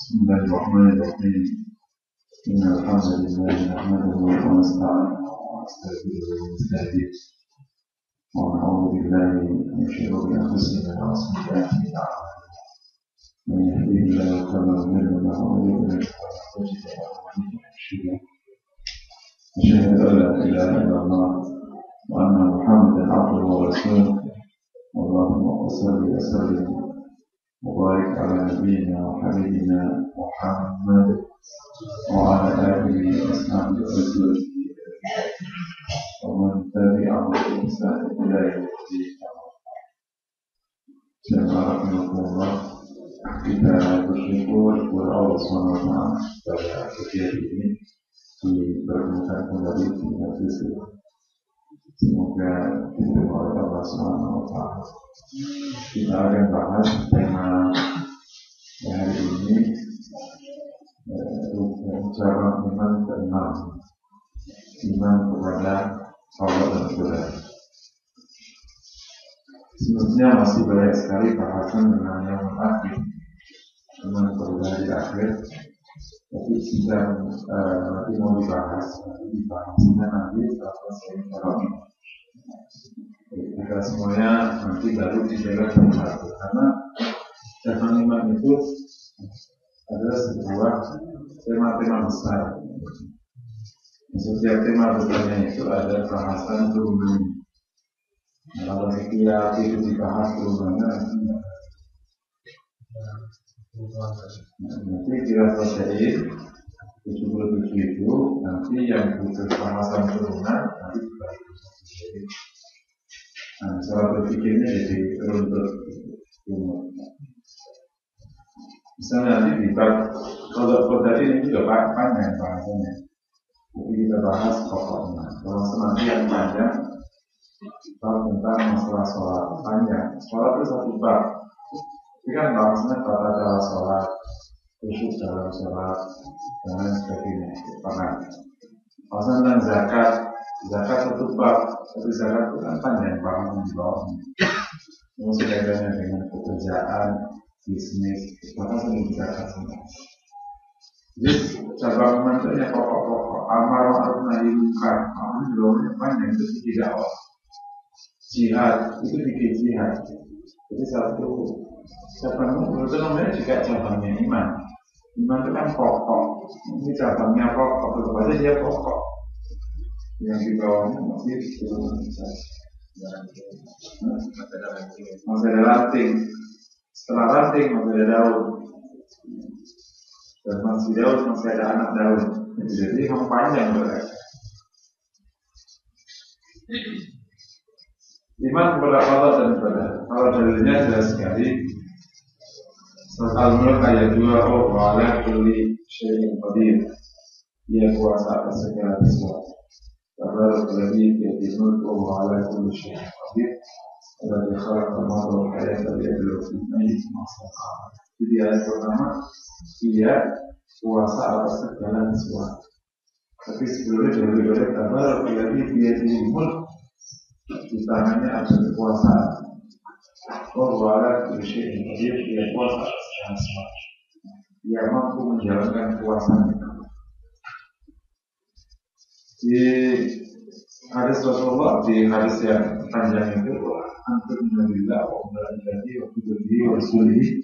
بسم الله الرحمن الرحيم إن الحمد لله نحمده ونستعينه ونستغفره ونستهديه ونعوذ بالله من شرور أنفسنا وسيئات أعمالنا من يهده الله فلا مضل له ومن يضلل فلا تجد له وليا مرشدا أشهد أن لا إله إلا الله وأن محمدا عبده ورسوله اللهم صل وسلم وبارك على نبينا وحبيبنا محمد وعلى آله وأصحابه وأزواجه ومن تبعهم بإحسان إلى يوم الدين. Bismillahirrahmanirrahim. Kita bersyukur kepada Allah SWT pada kejadian ini dipertemukan kembali di majelis ini. Semoga diterima oleh Allah SWT. Kita akan bahas tema hari ini, cabang iman ke-6, iman kepada Allah dan Saudara. Sebenarnya masih banyak sekali bahasan dengan yang terakhir, iman kepada hari akhir. Tapi sedang nanti mau dibahasnya nanti setelah selesai cabang iman. Kita semuanya nanti baru dijaga satu-satu, karena cabang iman itu adalah sebuah tema-tema besar. Setiap tema besarnya itu ada bahasan turunannya. Kalau setiap itu dibahas turunannya, nanti kita selesai 77 itu, nanti yang butuh bahasan turunan nanti dibahas. Nah, cara berpikirnya jadi runtut. Misalnya nanti di bab kalau tadi ini juga panjang bahasanya. Jadi kita bahas pokoknya. Kalau nanti yang panjang bab tentang masalah sholat panjang. Sholat itu satu bab. Ini kan bahasanya tata cara sholat, khusyuk dalam sholat, dan lain sebagainya. Bahasa tentang zakat satu bab. Tapi zakat itu kan panjang bahasa di bawahnya. Mesti kaitannya dengan pekerjaan, bisnis, maka sering zakat semua. Jadi cabang iman itu hanya pokok-pokok. Amar ma'ruf nahi munkar. Amal belumnya panjang itu tidak awal. Jihad itu bikin jihad. Jadi satu cabang itu namanya juga cabangnya iman. Iman itu kan pokok. Ini cabangnya pokok. Tentu saja dia pokok. Yang di bawahnya masih masih ada ranting. Setelah ranting masih ada daun. Dan masih daun masih ada anak daun. Jadi yang panjang berarti. Iman kepada Allah dan kepada kalau dalilnya jelas sekali. Surat Al-Mulk ayat 2, wa 'ala kulli syai'in qadir. Dia kuasa atas segala sesuatu. Tabarakallazii biyadihi mulku wa 'ala kulli syai'in qadir. Alladzi khalaqa al-mauta wal hayata liyabluwakum ayyukum ahsanu amala. Jadi ayat pertama, dia kuasa atas segala sesuatu. Tapi sebelumnya dari tabarakallazii biyadihi mulku, di tangannya ada kekuasaan. Wa 'ala kulli syai'in qadir, dia kuasa atas segala sesuatu. Dia mampu menjalankan kuasanya. Di hadis Rasulullah, di hadis yang panjang itu, antum minallah wa malaikatihi wa kutubihi wa rusulihi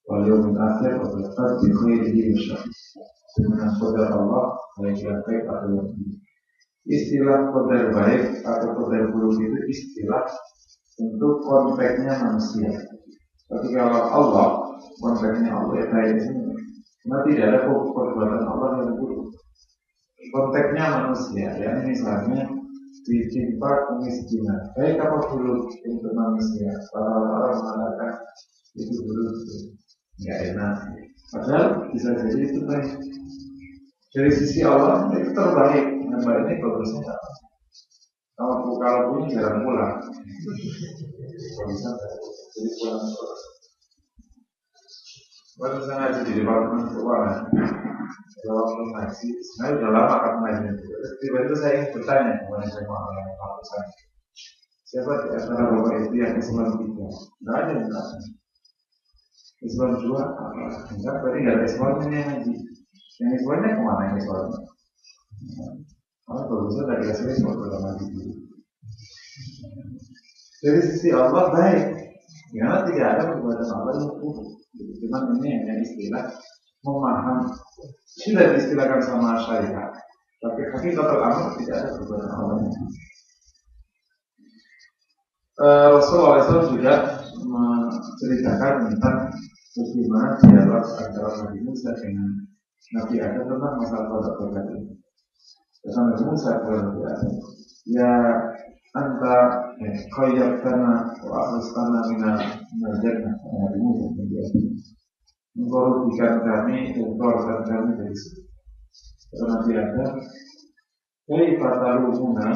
wal yawmil akhir wa bil qadri khairihi wa syarrihi. Dengan qadar Allah baik yang baik atau yang buruk. Istilah qadar baik atau qadar buruk itu istilah untuk konteksnya manusia. Tapi kalau Allah, konteksnya Allah baik semua. Karena tidak ada perbuatan Allah yang buruk. Konteksnya manusia, ya misalnya ditimpa kemiskinan, baik apa buruk untuk manusia. Para orang mengatakan itu buruk, nggak enak. Padahal bisa jadi itu baik. Dari sisi Allah itu terbaik, yang baiknya bagusnya. Kalau punya jarang pulang, kalau bisa jadi pulang terus. Waktu saya ngaji di Departemen Keuangan, waktu ngaji, sebenarnya udah lama kan ngaji. Tiba-tiba saya ingin bertanya kepada jemaah yang ratusan, siapa di antara bapak itu yang Islam 3? Nggak ada yang bertanya. Eselon 2 apa? Enggak, berarti nggak ada eselonnya yang ngaji. Yang eselonnya kemana yang eselonnya? Kalau bagusnya dari eselon udah ngaji dulu. Dari sisi Allah baik, karena tidak ada perbuatan Allah yang buruk. Cuma ini hanya istilah memaham. Sudah diistilahkan sama syariat, tapi hakikatul amr tidak ada perbuatan Allah. Rasulullah SAW juga menceritakan tentang bagaimana dialog antara Nabi Musa dengan Nabi Adam tentang masalah kodok-kodok ini. Kata Nabi Musa kepada Nabi Adam, ya anta qayyartana wa akhlistana minal jannah. Nabi Musa mengkorupsikan kami dan keluarkan kami dari situ. Kata Nabi Adam, kaifa tarumuna,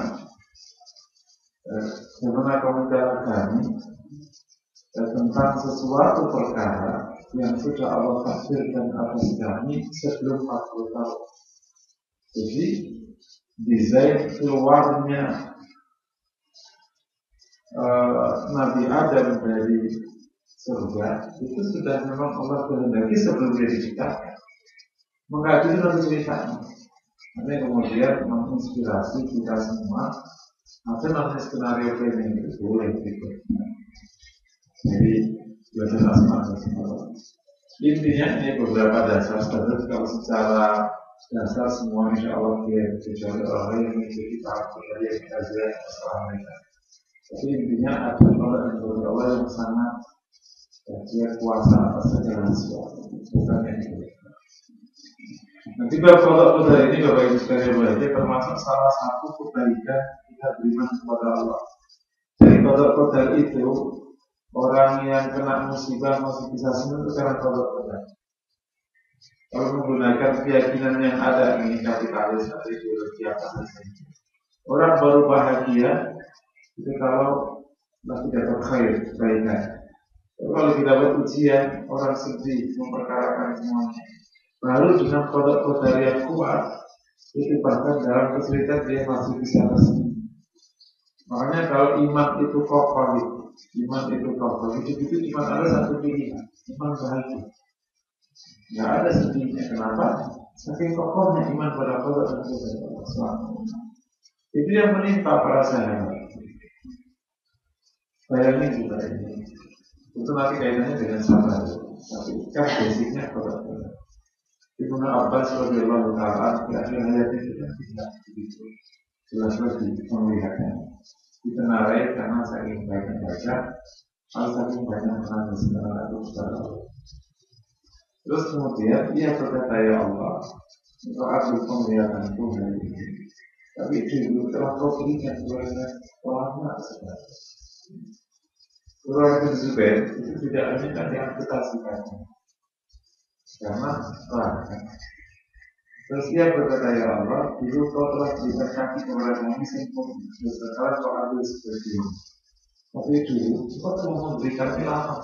bagaimana kamu cara kami tentang sesuatu perkara yang sudah Allah takdirkan atas kami sebelum 40 tahun. Jadi desain keluarnya Nabi Adam dari surga itu sudah memang Allah kehendaki sebelum dia diciptakan. Maka itu nanti ceritanya. Nanti kemudian menginspirasi kita semua. Ada nanti skenario film itu boleh gitu. Jadi belajar asma dan semua. Intinya ini beberapa dasar standar. Kalau secara dasar semua insya Allah dia kecuali orang yang mengikuti tahap dari yang kita lihat masalah mereka. Tapi intinya ada Allah yang sangat dia kuasa atas segala sesuatu. Bukan yang itu. Nanti kalau ini Bapak Ibu sekalian belajar termasuk salah satu kebaikan kita beriman kepada Allah. Dari kodok-kodok itu orang yang kena musibah masih bisa senang itu karena kodok-kodok. Kalau menggunakan keyakinan yang ada ini kapitalis atau ideologi apa saja, orang baru bahagia itu kalau masih dapat khair kebaikan. Kalau kita dapat ujian orang sedih memperkarakan semuanya. Baru dengan kodok-kodok yang kuat itu bahkan dalam kesulitan dia masih bisa tersenyum. Makanya kalau iman itu kokoh, itu cuma ada satu pilihan, iman bahagia. Nggak ada sedihnya. Kenapa? Saking kokohnya iman pada kodok dan kodok. Itu yang menimpa para sahabat. Bayangin juga ini. Itu nanti kaitannya dengan sabar. Tapi kan basicnya kodok-kodok. Ibnu Abbas radhiyallahu ta'ala di akhir hayatnya sudah tidak begitu jelas lagi melihatnya. Ditenarai karena saking banyak baca, saking banyak menangis karena itu kepada Allah. Terus kemudian ia berkata, ya Allah, engkau aku penglihatan itu hari ini. Tapi dulu telah kau berikan kepada orang sebenarnya. Surah Al-Zubair itu tidak hanya yang kita sifatnya. Karena terus dia berkata, ya Allah, dulu kau telah berikan kaki kepada kami sempurna, sekarang kau ambil seperti ini. Tapi dulu kau telah memberikan ilham.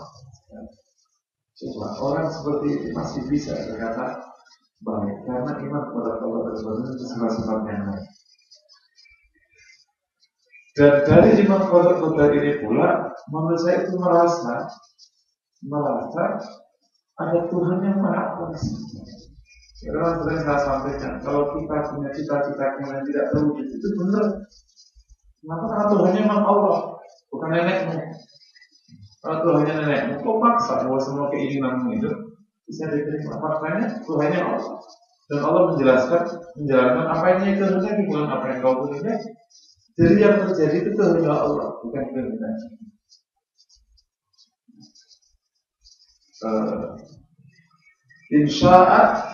Coba orang seperti itu masih bisa berkata baik karena iman kepada Allah tersebut itu sifat-sifat yang baik. Dan dari iman kepada ini pula, menurut saya itu merasa ada Tuhan yang maha kuasa. Karena sering saya sampaikan, kalau kita punya cita-cita yang tidak terwujud itu benar. Kenapa? Karena Tuhannya memang Allah, bukan nenekmu. Kalau Tuhannya nenekmu, kau paksa bahwa semua keinginanmu itu bisa diterima. Makanya Tuhannya Allah. Dan Allah menjalankan apa yang dia kehendaki, bukan apa yang kau kehendaki. Jadi yang terjadi itu kehendak Allah, bukan kehendak. Insya'at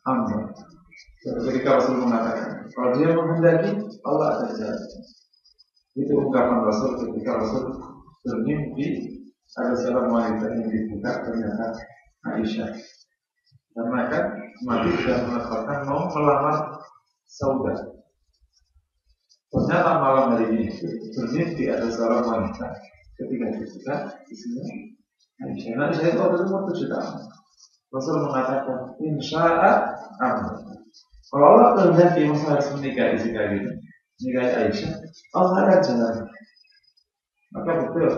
amr. Ketika Rasul mengatakan, kalau dia menghendaki, Allah akan jalan. Itu ungkapan Rasul ketika Rasul bermimpi ada seorang wanita yang dibuka ternyata Aisyah. Karena kan Nabi sudah mengatakan mau melamar Saudah. Ternyata malam hari ini bermimpi ada seorang wanita ketika dibuka di sini Aisyah. Nah, saya itu waktu itu 7 tahun. Rasul mengatakan insya'at amr. Kalau Allah kehendaki Musa harus menikahi si kalian, menikahi Aisyah, Allah akan jalan. Maka betul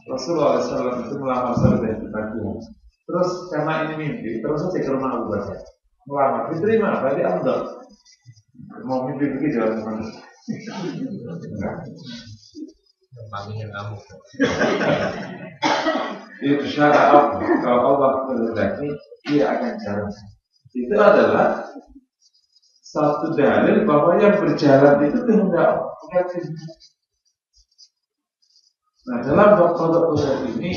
Rasulullah SAW itu melamar Saudah di pagi. Terus karena ini mimpi, terus saya ke rumah Abu Bakar melamar, diterima, berarti amdal. Mau mimpi begitu jangan kemana. Panggilnya kamu. Itu syarat apa? Kalau Allah berkehendak, dia akan jalan. Itu adalah satu dalil bahwa yang berjalan itu kehendak Allah. Nah, dalam bab ini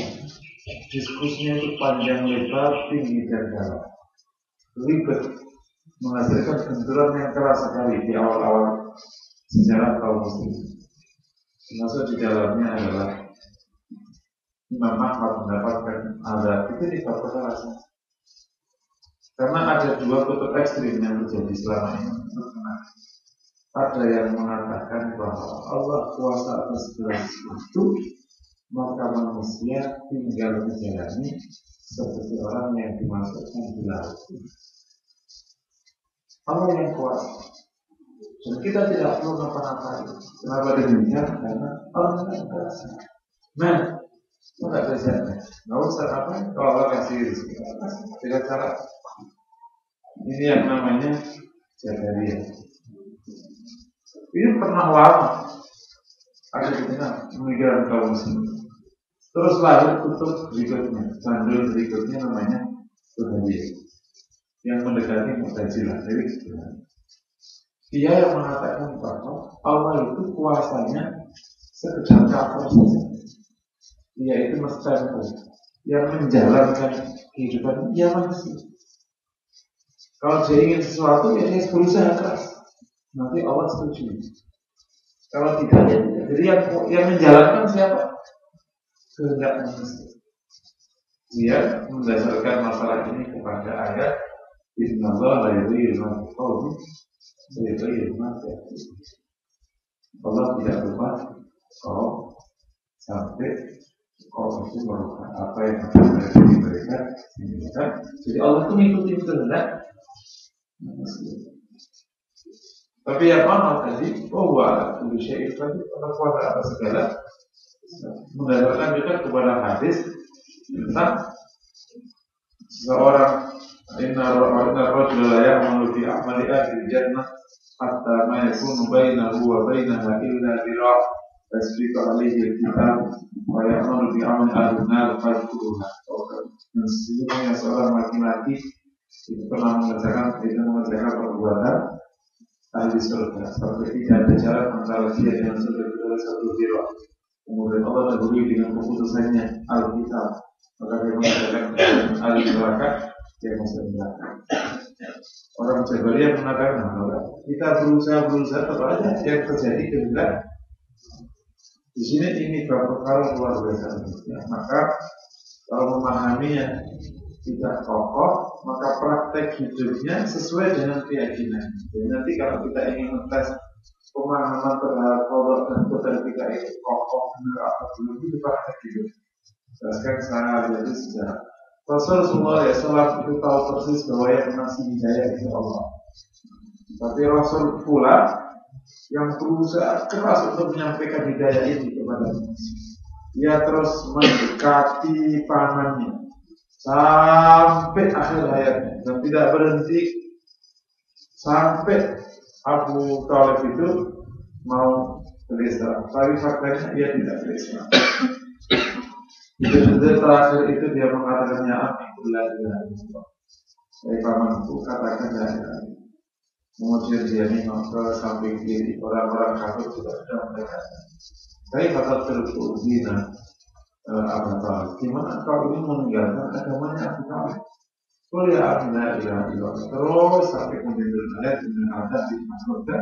diskusinya itu panjang lebar, tinggi dan dalam, ribet, menghasilkan benturan yang keras sekali di awal-awal sejarah kaum muslimin. Termasuk di dalamnya adalah Imam Ahmad mendapatkan azab itu di bab kekerasan. Karena ada dua kutub ekstrim yang terjadi selama ini. Ada yang mengatakan bahwa Allah kuasa atas segala sesuatu, maka manusia tinggal menjalani seperti orang yang dimasukkan di laut. Allah yang kuasa, dan kita tidak perlu apa-apa. Kenapa demikian? Karena Allah yang kuasa. Nah, tidak bisa. Nggak usah apa? Kalau Allah kasih rezeki, tidak cara. Ini yang namanya Jagaria. Ini pernah lama ada pemikiran kaum muslimin. Terus lahir kutub berikutnya, jandul berikutnya namanya Jagaria, yang mendekati Mu'tazilah. Jadi dia yang mengatakan bahwa Allah itu kuasanya sekedar cover saja. Dia itu mustahil yang menjalankan kehidupan dia manusia. Kalau dia ingin sesuatu, ya dia berusaha keras. Nanti Allah setuju. Kalau tidak, ya tidak. Jadi yang menjalankan siapa? Kehendak manusia. Dia mendasarkan masalah ini kepada ayat Innallaha la yudhi'u ajra al-qawmi bighairi hisab. Allah tidak lupa kalau sampai kalau itu merupakan apa yang akan mereka berikan. Jadi Allah itu mengikuti kehendak. Tapi yang mana tadi bahwa Indonesia itu pada kuasa atas segala, mendasarkan juga kepada hadis tentang seorang inna rajula ya'malu fi amali ahli jannah hatta ma yakunu bainahu wa bainaha illa dhira' tasbiqu alaihi al-kitab wa ya'malu fi amali ahli nar fadkhuluha. Dan sesungguhnya seorang laki-laki itu pernah mengerjakan perbuatan ahli surga, seperti tidak ada jarak antara dia dengan surga itu adalah satu zero. Kemudian Allah dahului dengan keputusannya Alkitab, maka dia mengerjakan ahli neraka yang masuk neraka. Orang Jabariyah mengatakan bahwa kita berusaha tetap aja yang terjadi kehendak. Di sini ini perkara luar biasa. Maka kalau memahaminya tidak kokoh, maka praktek hidupnya sesuai dengan keyakinan. Jadi nanti kalau kita ingin mentes pemahaman terhadap Allah dan Tuhan kita ini kokoh benar atau belum, itu praktek hidup. Sekarang saya lihat sejarah Rasulullah SAW itu tahu persis bahwa yang mengasih hidayah itu Allah. Tapi Rasul pula yang berusaha keras untuk menyampaikan hidayah ini kepada manusia. Dia terus mendekati pamannya sampai akhir hayatnya dan tidak berhenti sampai Abu Thalib itu mau berislam. Tapi faktanya dia tidak berislam. Itu terakhir itu dia mengatakannya Alhamdulillah. Saya pamanku katakan tidak. Kemudian dia nengok ke samping kiri, orang-orang kafir juga sudah mendekatkan. Saya kata terbuktina Abu Thalib, gimana kau ini meninggalkan agamanya Abu Thalib? Kuliah Alhamdulillah terus sampai kemudian ayat dengan ada di Mas'udah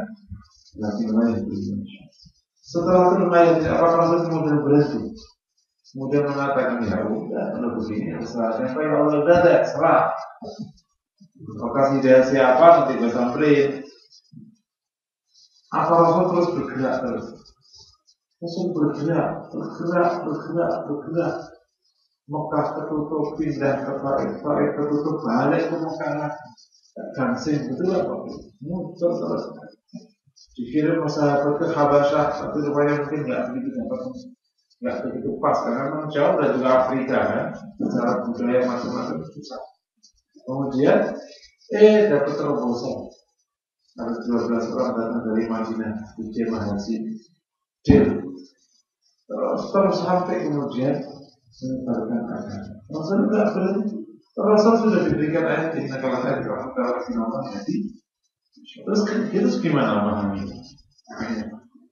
lagi lain di Indonesia. Setelah itu lumayan, apakah Rasul kemudian berhenti? Kemudian mengatakan ya udah, kalau begini serahnya apa ya Allah udah deh, serah. Maka dia siapa nanti gue samperin. Apa Rasul terus bergerak terus? Rasul bergerak. Mekah tertutup, pindah ke Taif tertutup, balik ke Mekah lagi. Gansing betul apa? Muncul terus. Dikirim masyarakat ke Habasyah, tapi rupanya mungkin nggak begitu dapat. nggak begitu pas karena memang Jawa dan juga Afrika kan, secara budaya macam-macam susah. Kemudian dapat terobosan. Ada 12 orang datang dari Madinah di jemaah haji deal. Terus sampai kemudian menyebarkan agama. Rasul tidak berhenti. Rasul sudah diberikan ayat ini kalau saya bilang kalau sinophan jadi. Terus gimana memahami?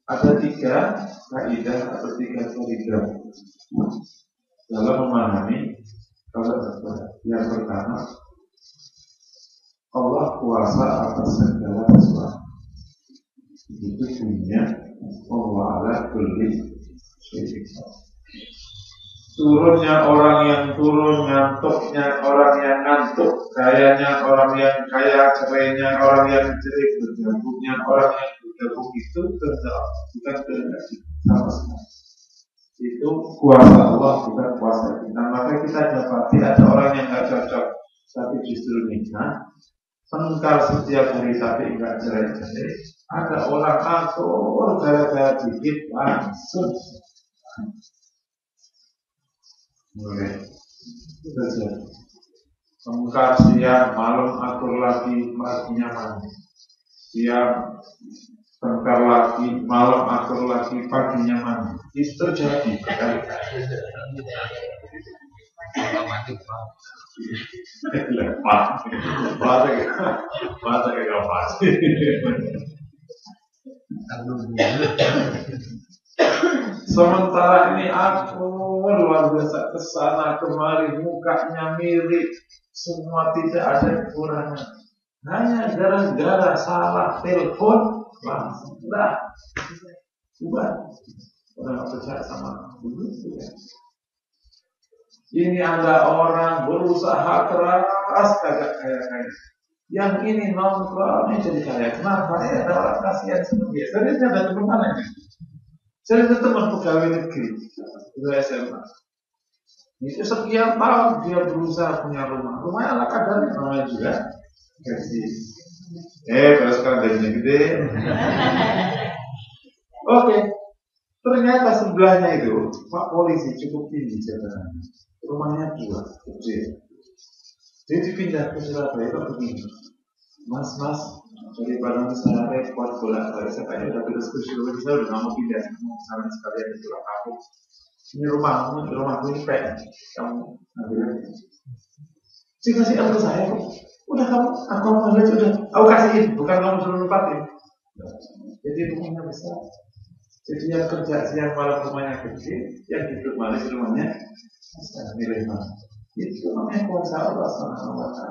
Ada 3 kaidah atau 3 paragraf dalam memahami kalau yang pertama, Allah kuasa atas segala sesuatu. Itu bunyinya Allah ala kulli syai'in. Turunnya orang yang turun, ngantuknya orang yang ngantuk, kayanya orang yang kaya, cerainya orang yang cerai, bergabungnya orang yang bergabung itu kehendak bukan kehendak sama sekali. Itu kuasa Allah bukan kuasa kita. Maka kita dapati ada orang yang nggak cocok tapi justru nikah, tengkar setiap hari tapi nggak cerai-cerai. Ada orang akur gara-gara dikit langsung mulai terjadi. Tengkar siang, malam akur lagi, paginya mandi. Siang tengkar lagi, malam akur lagi, paginya mandi. Itu terjadi berkali-kali. Sementara ini aku luar biasa kesana kemari, mukanya mirip, semua tidak ada kekurangan. Hanya gara-gara salah telepon langsung dah bubar. Orang nggak percaya sama aku. Ini ada orang berusaha keras kagak kaya-kaya. Yang ini nongkrongnya jadi kaya. Kenapa? Ada orang kasihan seperti dia. Jadi saya ada teman mana ini? Saya ada teman pegawai negeri di SMA. Itu sekian tahun dia berusaha punya rumah. Rumahnya ala kadarnya namanya juga gaji. Terus sekarang gajinya gede. Oke. Ternyata sebelahnya itu Pak Polisi cukup tinggi jabatannya. Rumahnya 2, kecil. Dia dipindah ke Surabaya itu begini. Mas, daripada saya repot bolak-balik, saya kayak udah terus ke Surabaya, saya udah nggak mau pindah, mau sana sekalian di Surabaya aku. Ini rumahku ini pengen kamu ambil. Sih kasih aku saya, udah aku ambil sudah, aku kasihin, bukan kamu suruh nempatin. Jadi rumahnya besar. Jadi yang kerja siang malam rumahnya kecil, yang hidup manis rumahnya milih mana? Itu namanya kuasa Allah SWT.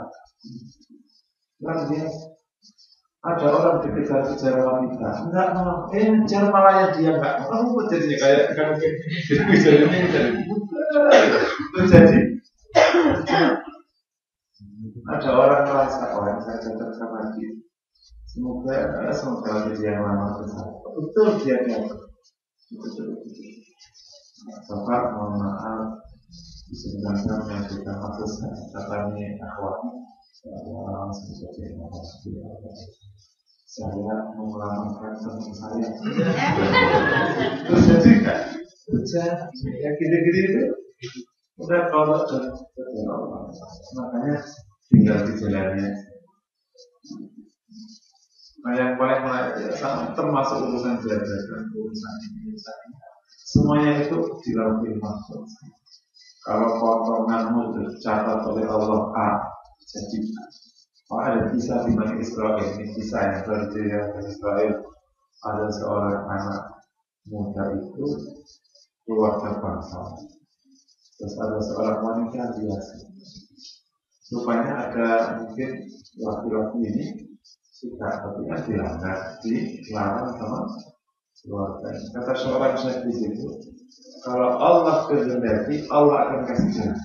Luar biasa. Ada orang dikejar-kejar wanita, enggak mau, ngejar malah dia enggak mau. Kamu jadinya kayak kan jadi. Ada orang merasa orang saya cocok sama dia. Semoga dia yang lama besar. Betul dia dapat. Bapak mohon maaf. Sebenarnya yang kita maksudkan katanya akhwat orang seperti yang saya mengelamarkan teman saya. Terus jadi kan, ya gini-gini itu udah kalau dan makanya tinggal di jalannya. Nah yang paling menarik sama termasuk urusan jabatan, urusan ini, semuanya itu dilakukan maksud. Kalau potonganmu tercatat oleh Allah A, jadi ada kisah di Bani Israel. Ini kisah yang terjadi di Israel. Ada seorang anak muda itu keluarga bangsa. Terus ada seorang wanita biasa. Rupanya ada mungkin laki-laki ini suka, tapi kan dilanggar, dilarang sama keluarga. Kata seorang syekh di situ, kalau Allah kehendaki, Allah akan kasih jalan.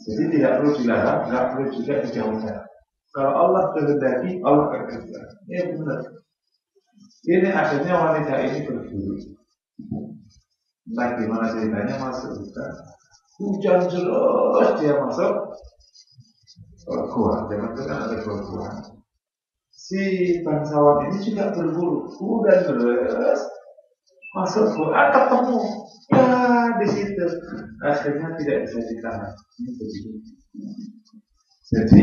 Jadi tidak perlu dilarang, tidak perlu juga dijauhkan. Kalau Allah kehendaki, Allah akan kasih jalan. Ini benar. Ini akhirnya wanita ini berburu. Entah gimana ceritanya masuk hutan. Hujan jelas dia masuk gua. Jangan kan ada gua. Si bangsawan ini juga berburu. Hujan deras. Masuk Quran ketemu, ya di situ akhirnya tidak bisa ditahan. Ini begitu. Jadi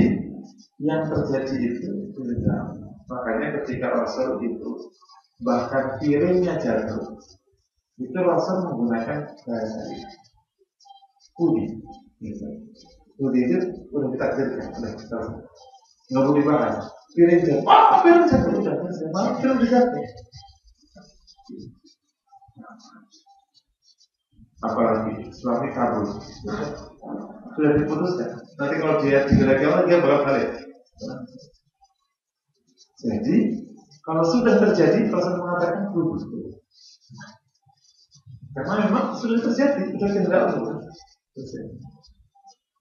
yang terjadi itu tidak. Makanya ketika Rasul itu bahkan piringnya jatuh, itu Rasul menggunakan bahasa ini. Kudi, kudi itu udah ditakdirkan, udah nggak boleh dibahas. Piring jatuh, piring jatuh udah, malah piring jatuh. Apalagi suami kabur, sudah diputuskan. Nanti kalau dia digerakan dia bakal balik. Jadi kalau sudah terjadi, Rasul mengatakan gugur. Karena memang sudah terjadi, sudah kehendak Allah.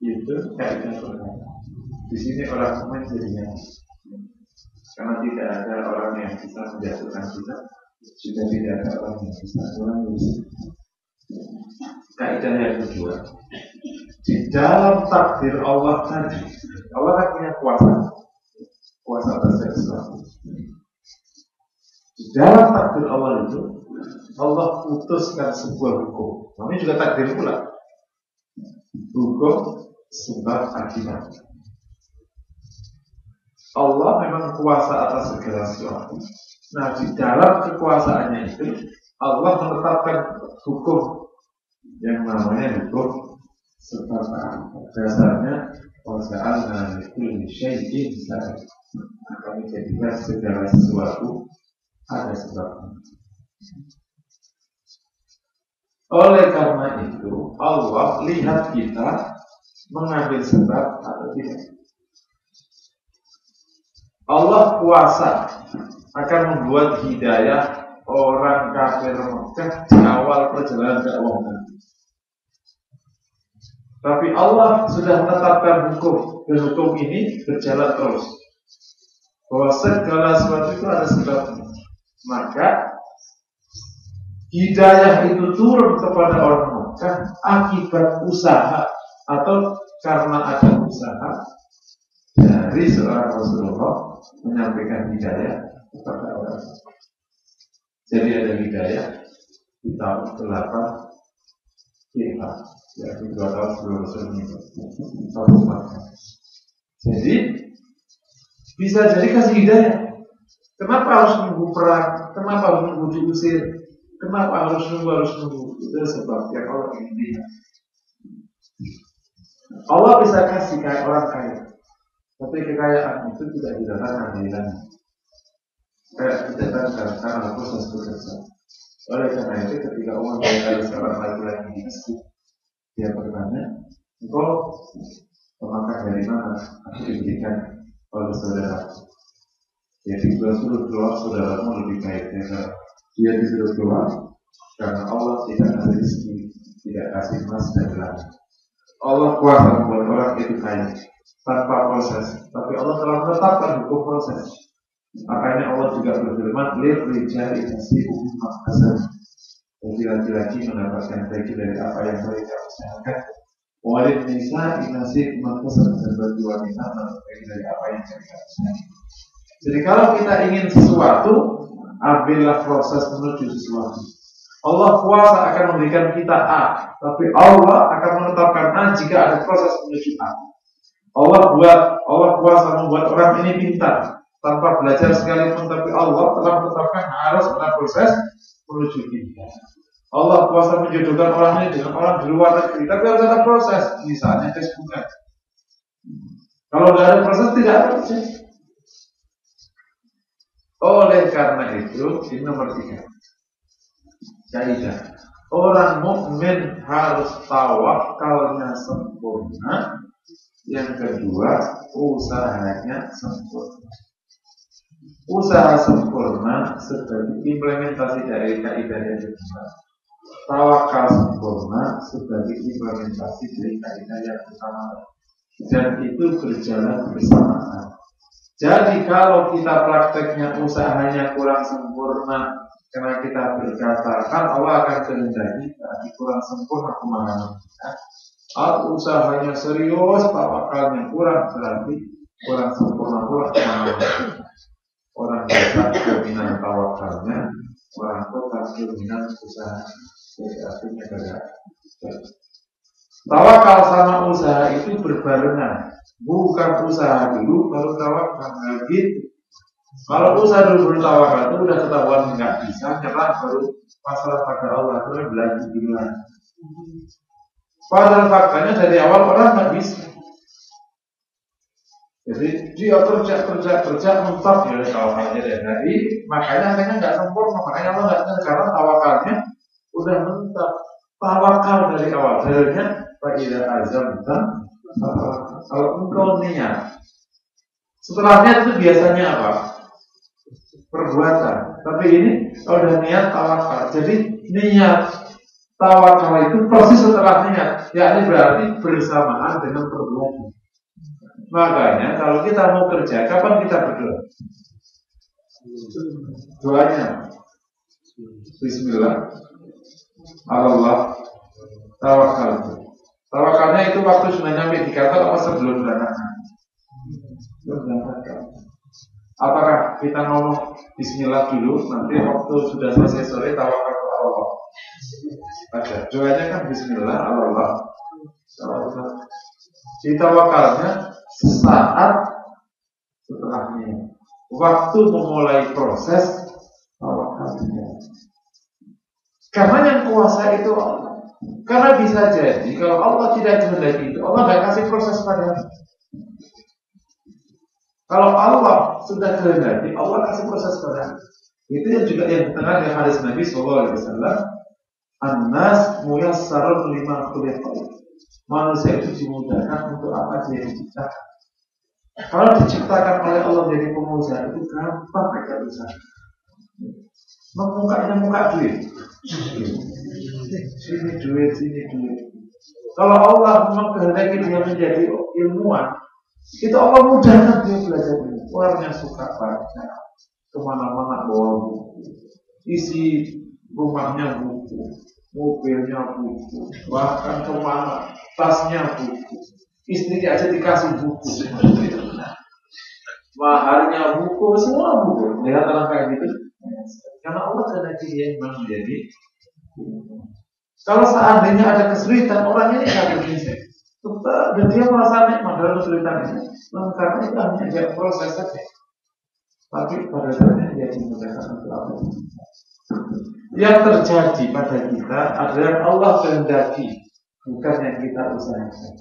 Itu kaidah pertama. Di sini orang mukmin jadinya, karena tidak ada orang yang bisa menjatuhkan kita, juga tidak ada orang yang bisa menangis. Kaidah yang kedua, di dalam takdir Allah tadi, Allah kan punya kuasa atas sesuatu. Di dalam takdir Allah itu, Allah putuskan sebuah hukum. Namanya juga takdir pula. Hukum sebab akibat. Allah memang kuasa atas segala sesuatu. Nah, di dalam kekuasaannya itu, Allah menetapkan hukum yang namanya hukum sebab akibat. Dasarnya wasa'alna likulli syai'in sabab. Kami jadikan segala sesuatu ada sebabnya. Oleh karena itu, Allah lihat kita mengambil sebab atau tidak. Allah kuasa akan membuat hidayah orang kafir Mekah di awal perjalanan dakwah nanti. Tapi Allah sudah menetapkan hukum, dan hukum ini berjalan terus. Bahwa segala sesuatu itu ada sebabnya. Maka hidayah itu turun kepada orang Mekah akibat usaha atau karena ada usaha dari seorang Rasulullah menyampaikan hidayah kepada orang. Jadi ada hidayah di tahun 8 Hijrah, yaitu 2 tahun sebelum Rasul meninggal. Jadi bisa jadi kasih hidayah. Kenapa harus nunggu perang? Kenapa harus nunggu diusir? Kenapa harus nunggu? Itu sebab yang Allah ingin lihat. Allah bisa kasih kayak orang kaya, tapi kekayaan itu tidak didatangkan dari langit. Kayak didatangkan karena proses bekerja. Oleh karena itu ketika Allah melihat seorang laki-laki di masjid, dia bertanya, engkau pemakan dari mana? Aku diberikan oleh saudara. Jadi Rasulullah keluar saudaramu lebih baik. Dia disuruh keluar karena Allah tidak kasih rezeki, tidak kasih emas dan langit. Allah kuasa membuat orang itu kaya tanpa proses, tapi Allah telah menetapkan hukum proses. Makanya Allah juga berfirman, "Lirijali nasiibun mimma kasabu." Jadi laki-laki mendapatkan bagian dari apa yang mereka usahakan. Walid nisa'i nasiibun mimma kasabu, dan bagi wanita mendapatkan bagian dari apa yang mereka usahakan. Jadi kalau kita ingin sesuatu, ambillah proses menuju sesuatu. Allah kuasa akan memberikan kita A, tapi Allah akan menetapkan A jika ada proses menuju A. Allah kuasa membuat orang ini pintar tanpa belajar sekalipun, tapi Allah telah menetapkan harus ada proses menuju pintar. Allah kuasa menjodohkan orang ini dengan orang di luar negeri, tapi harus ada proses, misalnya tes bunga. Kalau tidak ada proses, tidak ada proses. Oleh karena itu, ini nomor 3. Kaidah. Orang mukmin harus tawakalnya sempurna. Yang kedua, usahanya sempurna. Usaha sempurna sebagai implementasi dari kaidah yang kedua. Tawakal sempurna sebagai implementasi dari kaidah yang pertama. Dan itu berjalan bersamaan. Jadi kalau kita prakteknya usahanya kurang sempurna, karena kita berkata kan Allah akan kehendaki tapi kurang sempurna pemahaman kita. Atau usahanya serius, tawakalnya kurang, berarti kurang sempurna pula pemahaman kita. Orang biasa dominan tawakalnya, orang kota dominan usaha. Jadi artinya agak tawakal sama usaha itu berbarengan, bukan usaha dulu baru tawakal. Nah, gitu. Kalau usaha dulu baru tawakal itu udah ketahuan nggak bisa, nyerah baru masalah pada Allah itu belajar duluan. Padahal faktanya dari awal orang nggak bisa. Jadi dia kerja mentok ya tawakalnya dari makanya akhirnya nggak sempurna, makanya Allah nggak tahu karena tawakalnya udah mentok. Tawakal dari awal dalilnya pada azam dan kalau engkau niat setelah niat itu biasanya apa? Perbuatan. Tapi ini kalau udah niat tawakal. Jadi niat tawakal itu persis setelah niat, yakni berarti bersamaan dengan perbuatan. Makanya kalau kita mau kerja, kapan kita berdoa? Doanya Bismillah Allah tawakal. Tawakalnya itu waktu sudah nyampe di kantor apa sebelum berangkat? Apakah kita ngomong Bismillah dulu, nanti waktu sudah selesai sore tawakal ke Allah? Ada doanya kan Bismillah Allah. Di tawakalnya sesaat setelahnya, waktu memulai proses tawakalnya. Karena yang kuasa itu Allah. Karena bisa jadi kalau Allah tidak kehendaki itu, Allah nggak kasih proses padamu. Kalau Allah sudah kehendaki, Allah kasih proses padamu. Itu yang juga yang tengah dari hadis Nabi SAW. An-nas muyassarun lima khuliqa. Manusia itu dimudahkan untuk apa dia diciptakan. Kalau diciptakan oleh Allah jadi pengusaha itu gampang aja usaha. Muka duit. Sini duit. Kalau Allah memang kehendaki dia menjadi ilmuwan, itu Allah mudahkan dia belajar ini. Orangnya suka baca, kemana-mana bawa buku, isi rumahnya buku, mobilnya buku, bahkan kemana tasnya buku, istrinya aja dikasih buku, maharnya buku, semua buku. Lihat orang kayak gitu, karena Allah kehendaki dia memang menjadi. Kalau seandainya ada kesulitan, orang ini akan bisa. Dan dia merasa nikmat dalam kesulitan ini. Karena itu hanya dia proses saja. Tapi pada dasarnya dia dimudahkan untuk apa? Yang terjadi pada kita adalah Allah kehendaki, bukan yang kita usahakan.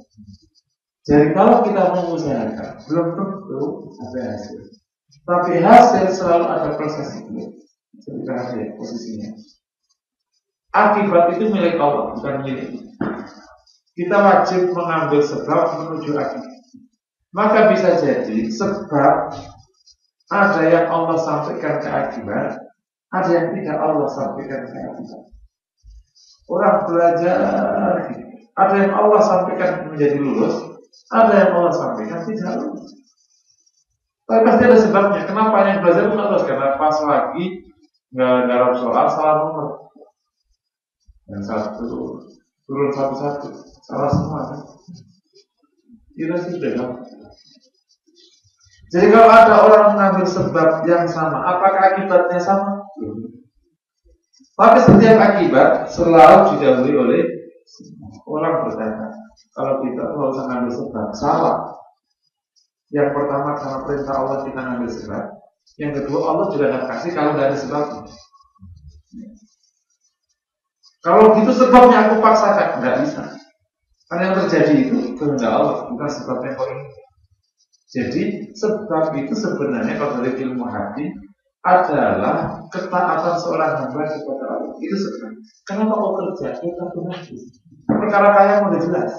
Jadi kalau kita mengusahakan, belum tentu ada hasil. Tapi hasil selalu ada proses itu. Ketika ada posisinya. Akibat itu milik Allah, bukan milik kita. Kita wajib mengambil sebab menuju akibat. Maka bisa jadi sebab ada yang Allah sampaikan ke akibat, ada yang tidak Allah sampaikan ke akibat. Orang belajar, ada yang Allah sampaikan menjadi lulus, ada yang Allah sampaikan tidak lulus. Tapi pasti ada sebabnya. Kenapa yang belajar itu lulus? Karena pas lagi nggak dalam soal salah nomor. Yang satu turun satu-satu, salah semua kan? Kita sudah kan? Jadi kalau ada orang mengambil sebab yang sama, apakah akibatnya sama? Tapi setiap akibat selalu didahului oleh orang bertanya. Kalau kita kalau usah ngambil sebab, salah. Yang pertama karena perintah Allah kita ngambil sebab. Yang kedua Allah juga nggak kasih kalau nggak ada sebabnya. Kalau gitu sebabnya aku paksakan, nggak bisa. Karena yang terjadi itu kehendak Allah, bukan sebabnya kau ini. Jadi sebab itu sebenarnya kalau dari ilmu hati adalah ketaatan seorang hamba kepada Allah. Itu sebenarnya. Kenapa kau kerja? Kita benar. Perkara kaya udah jelas.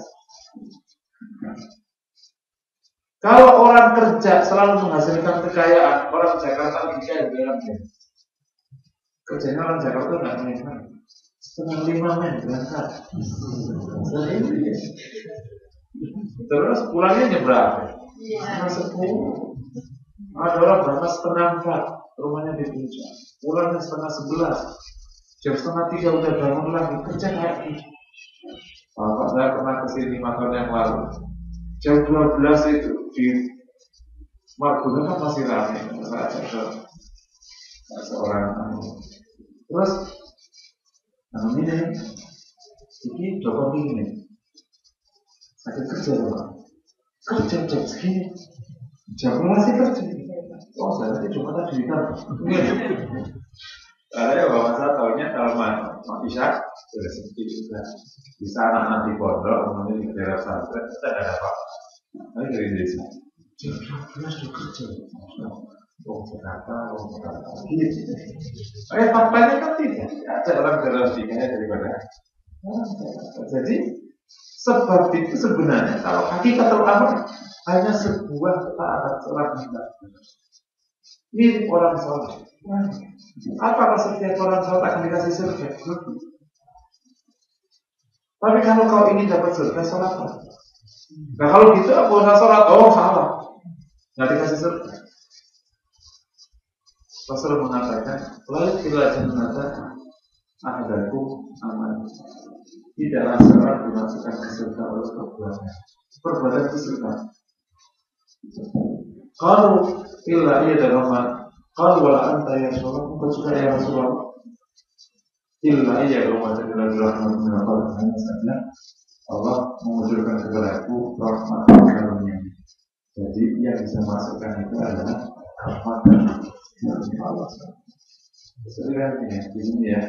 Kalau orang kerja selalu menghasilkan kekayaan, orang Jakarta lebih kaya dalam dia. Kerjanya orang Jakarta nggak menikah. 4:30 berangkat. Terus pulangnya jam berapa? Setengah 10. Ada orang berangkat 2:30, rumahnya di Puncak. Pulangnya 11:30. Jam 2:30 udah bangun lagi kerja kayak gitu. Bapak saya pernah kesini 5 tahun yang lalu. Jam 12 itu di Margonda kan masih ramai. Saya ada seorang Terus ini Joko ini sakit kerja Pak. Kerja jam segini. Jam masih kerja. Oh saya nanti cuma tadi kan. Ya bahwa saya tahunya kalau bisa sudah seperti itu bisa anak-anak di pondok kemudian di daerah pesantren kita tidak ada apa-apa. Tapi dari desa jam 12 sudah kerja. Jakarta, gitu. Faktanya kan tidak ada orang dalam dirinya daripada. Jadi sebab itu sebenarnya kalau hakikatul amr hanya sebuah ketaatan seorang hamba. Mirip orang sholat. Apakah setiap orang sholat akan dikasih surga? Tapi kalau kau ingin dapat surga, sholatlah. Nah kalau gitu aku nggak sholat, salah. Nggak dikasih surga. Rasul mengatakan, lalu bila jannata ahadakum aman. Tidaklah seorang dimasukkan ke surga oleh perbuatan. Perbuatan itu surga. Kalau illa iya dalam kalau wala anta ya Rasulullah, bukan juga ya Rasulullah. Illa iya dalam rahmat hanya saja Allah mengucurkan kepadaku rahmat karunia. Jadi yang bisa masukkan itu adalah rahmat dan Allah. Jadi kan ini ya.